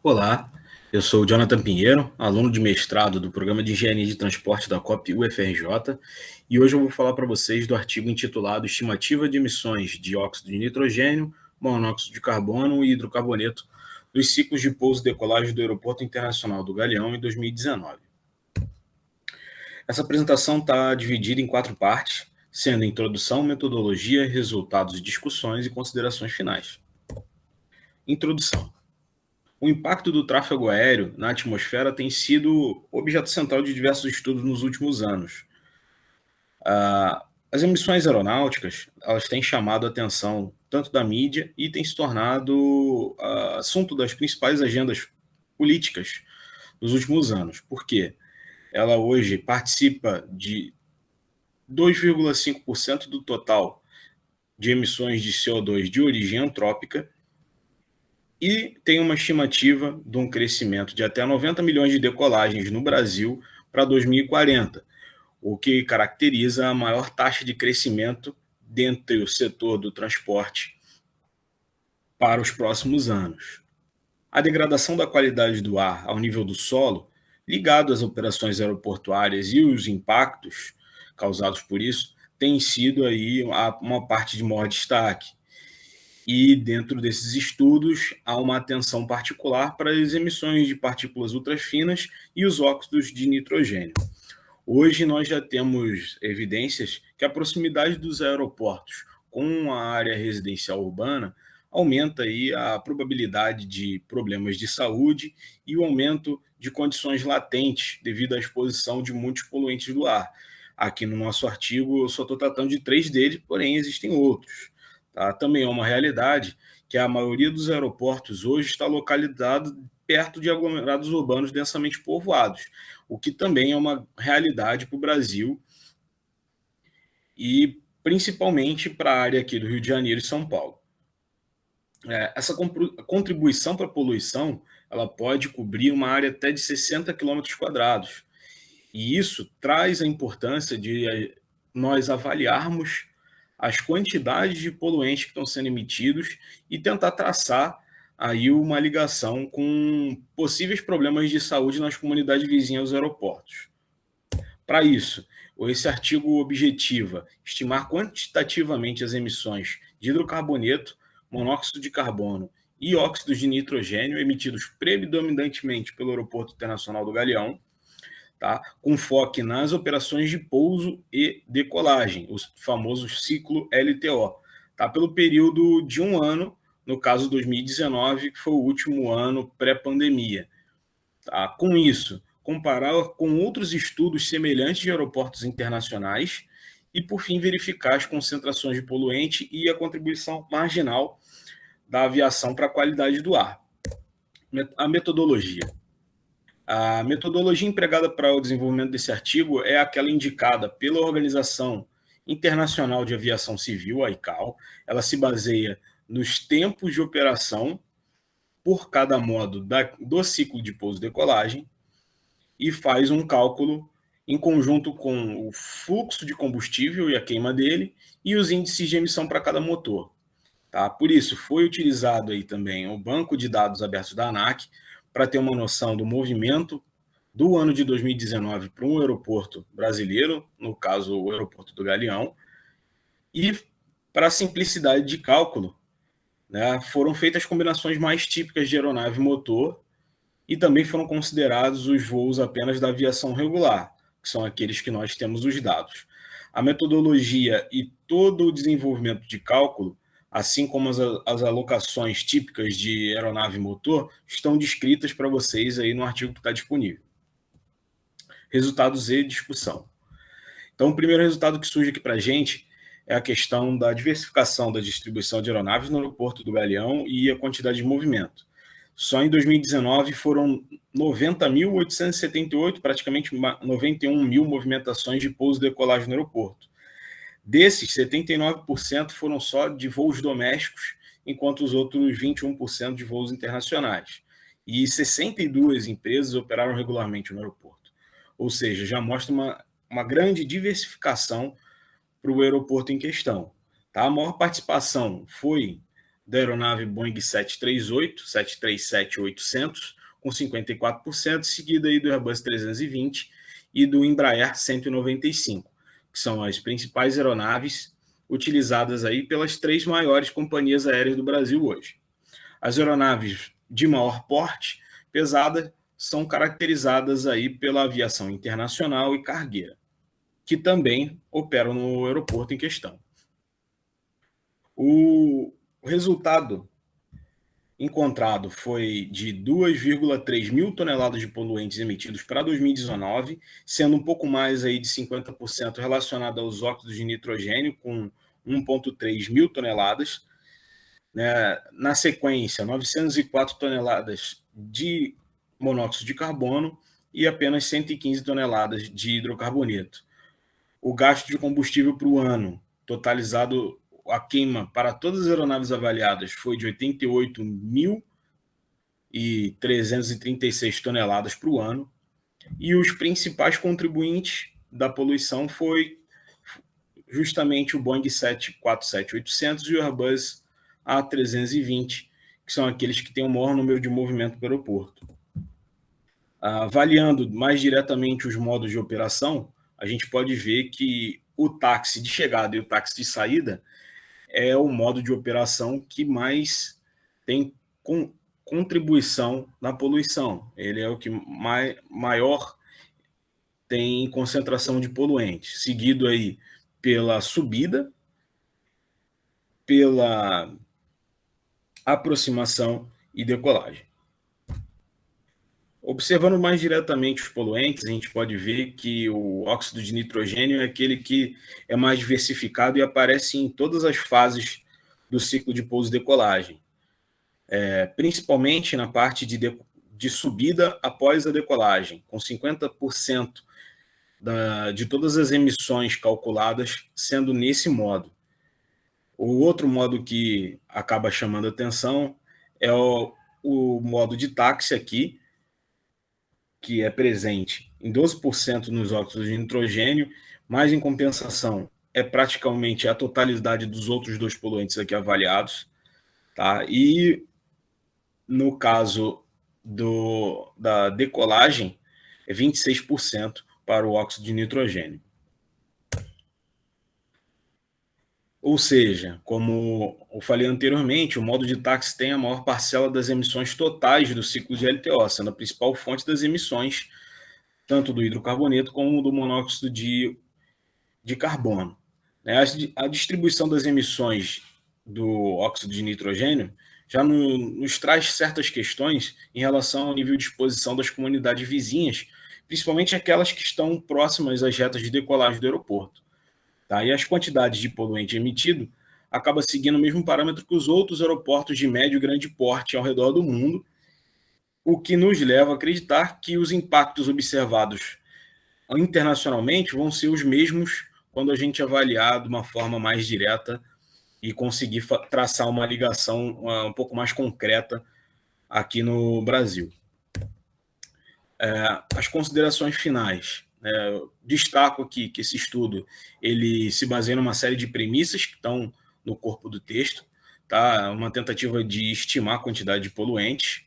Olá, eu sou o Jonathan Pinheiro, aluno de mestrado do Programa de Engenharia de Transporte da COP UFRJ, e hoje eu vou falar para vocês do artigo intitulado Estimativa de emissões de óxido de nitrogênio, monóxido de carbono e hidrocarboneto dos ciclos de pouso e decolagem do Aeroporto Internacional do Galeão em 2019. Essa apresentação está dividida em 4 partes, sendo introdução, metodologia, resultados, discussões e considerações finais. Introdução. O impacto do tráfego aéreo na atmosfera tem sido objeto central de diversos estudos nos últimos anos. As emissões aeronáuticas elas têm chamado a atenção tanto da mídia e têm se tornado assunto das principais agendas políticas dos últimos anos. Por quê? Ela hoje participa de 2,5% do total de emissões de CO2 de origem antrópica e tem uma estimativa de um crescimento de até 90 milhões de decolagens no Brasil para 2040, o que caracteriza a maior taxa de crescimento dentre o setor do transporte para os próximos anos. A degradação da qualidade do ar ao nível do solo, ligado às operações aeroportuárias e os impactos causados por isso, tem sido aí uma parte de maior destaque. E dentro desses estudos há uma atenção particular para as emissões de partículas ultrafinas e os óxidos de nitrogênio. Hoje nós já temos evidências que a proximidade dos aeroportos com a área residencial urbana aumenta aí a probabilidade de problemas de saúde e o aumento de condições latentes devido à exposição de muitos poluentes do ar. Aqui no nosso artigo eu só estou tratando de 3 deles, porém existem outros. Tá? Também é uma realidade que a maioria dos aeroportos hoje está localizado perto de aglomerados urbanos densamente povoados, o que também é uma realidade para o Brasil e principalmente para a área aqui do Rio de Janeiro e São Paulo. Essa contribuição para a poluição ela pode cobrir uma área até de 60 quilômetros quadrados, e isso traz a importância de nós avaliarmos as quantidades de poluentes que estão sendo emitidos e tentar traçar aí uma ligação com possíveis problemas de saúde nas comunidades vizinhas aos aeroportos. Para isso, esse artigo objetiva estimar quantitativamente as emissões de hidrocarboneto, monóxido de carbono e óxidos de nitrogênio emitidos predominantemente pelo Aeroporto Internacional do Galeão, tá? Com foco nas operações de pouso e decolagem, o famoso ciclo LTO, tá? Pelo período de um ano, no caso 2019, que foi o último ano pré-pandemia. Tá? Com isso, comparar com outros estudos semelhantes de aeroportos internacionais e, por fim, verificar as concentrações de poluente e a contribuição marginal da aviação para a qualidade do ar. A metodologia. A metodologia empregada para o desenvolvimento desse artigo é aquela indicada pela Organização Internacional de Aviação Civil, a ICAO. Ela se baseia nos tempos de operação por cada modo do ciclo de pouso e decolagem e faz um cálculo em conjunto com o fluxo de combustível e a queima dele e os índices de emissão para cada motor. Tá? Por isso, foi utilizado aí também o banco de dados abertos da ANAC para ter uma noção do movimento do ano de 2019 para um aeroporto brasileiro, no caso o aeroporto do Galeão, e para a simplicidade de cálculo, né, foram feitas combinações mais típicas de aeronave e motor e também foram considerados os voos apenas da aviação regular, que são aqueles que nós temos os dados. A metodologia e todo o desenvolvimento de cálculo, assim como as alocações típicas de aeronave e motor, estão descritas para vocês aí no artigo que está disponível. Resultados e discussão. Então, o primeiro resultado que surge aqui para a gente é a questão da diversificação da distribuição de aeronaves no aeroporto do Galeão e a quantidade de movimento. Só em 2019 foram 90.878, praticamente 91 mil movimentações de pouso e decolagem no aeroporto. Desses, 79% foram só de voos domésticos, enquanto os outros 21% de voos internacionais. E 62 empresas operaram regularmente no aeroporto. Ou seja, já mostra uma grande diversificação para o aeroporto em questão. Tá? A maior participação foi da aeronave Boeing 738, 737-800, com 54%, seguida aí do Airbus 320 e do Embraer 195, que são as principais aeronaves utilizadas aí pelas 3 maiores companhias aéreas do Brasil hoje. As aeronaves de maior porte, pesada, são caracterizadas aí pela aviação internacional e cargueira, que também operam no aeroporto em questão. O resultado encontrado foi de 2,3 mil toneladas de poluentes emitidos para 2019, sendo um pouco mais aí de 50% relacionado aos óxidos de nitrogênio, com 1,3 mil toneladas. Na sequência, 904 toneladas de monóxido de carbono e apenas 115 toneladas de hidrocarboneto. O gasto de combustível para o ano, totalizado a queima para todas as aeronaves avaliadas, foi de 88.336 toneladas para o ano. E os principais contribuintes da poluição foi justamente o Boeing 747-800 e o Airbus A320, que são aqueles que têm o maior número de movimento para o aeroporto. Avaliando mais diretamente os modos de operação, a gente pode ver que o táxi de chegada e o táxi de saída é o modo de operação que mais tem contribuição na poluição. Ele é o que maior tem concentração de poluentes, seguido aí pela subida, pela aproximação e decolagem. Observando mais diretamente os poluentes, a gente pode ver que o óxido de nitrogênio é aquele que é mais diversificado e aparece em todas as fases do ciclo de pouso e decolagem, principalmente na parte de subida após a decolagem, com 50% de todas as emissões calculadas sendo nesse modo. O outro modo que acaba chamando atenção é o modo de táxi aqui, que é presente em 12% nos óxidos de nitrogênio, mas em compensação é praticamente a totalidade dos outros 2 poluentes aqui avaliados, tá? E no caso da decolagem é 26% para o óxido de nitrogênio. Ou seja, como eu falei anteriormente, o modo de táxi tem a maior parcela das emissões totais do ciclo de LTO, sendo a principal fonte das emissões, tanto do hidrocarboneto como do monóxido de carbono. A distribuição das emissões do óxido de nitrogênio já nos traz certas questões em relação ao nível de exposição das comunidades vizinhas, principalmente aquelas que estão próximas às retas de decolagem do aeroporto. Tá? E as quantidades de poluente emitido acaba seguindo o mesmo parâmetro que os outros aeroportos de médio e grande porte ao redor do mundo, o que nos leva a acreditar que os impactos observados internacionalmente vão ser os mesmos quando a gente avaliar de uma forma mais direta e conseguir traçar uma ligação um pouco mais concreta aqui no Brasil. As considerações finais. Destaco aqui que esse estudo ele se baseia numa série de premissas que estão no corpo do texto, tá? Uma tentativa de estimar a quantidade de poluentes,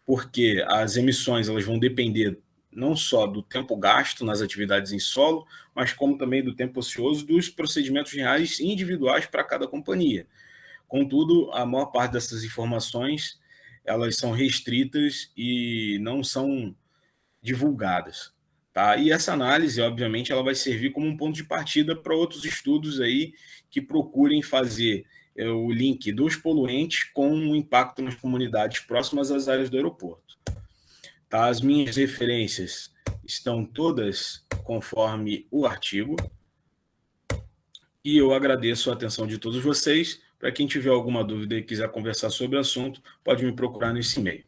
porque as emissões elas vão depender não só do tempo gasto nas atividades em solo, mas como também do tempo ocioso dos procedimentos reais individuais para cada companhia. Contudo, a maior parte dessas informações elas são restritas e não são divulgadas. Tá? E essa análise, obviamente, ela vai servir como um ponto de partida para outros estudos aí que procurem fazer o link dos poluentes com o impacto nas comunidades próximas às áreas do aeroporto. Tá? As minhas referências estão todas conforme o artigo e eu agradeço a atenção de todos vocês. Para quem tiver alguma dúvida e quiser conversar sobre o assunto, pode me procurar nesse e-mail.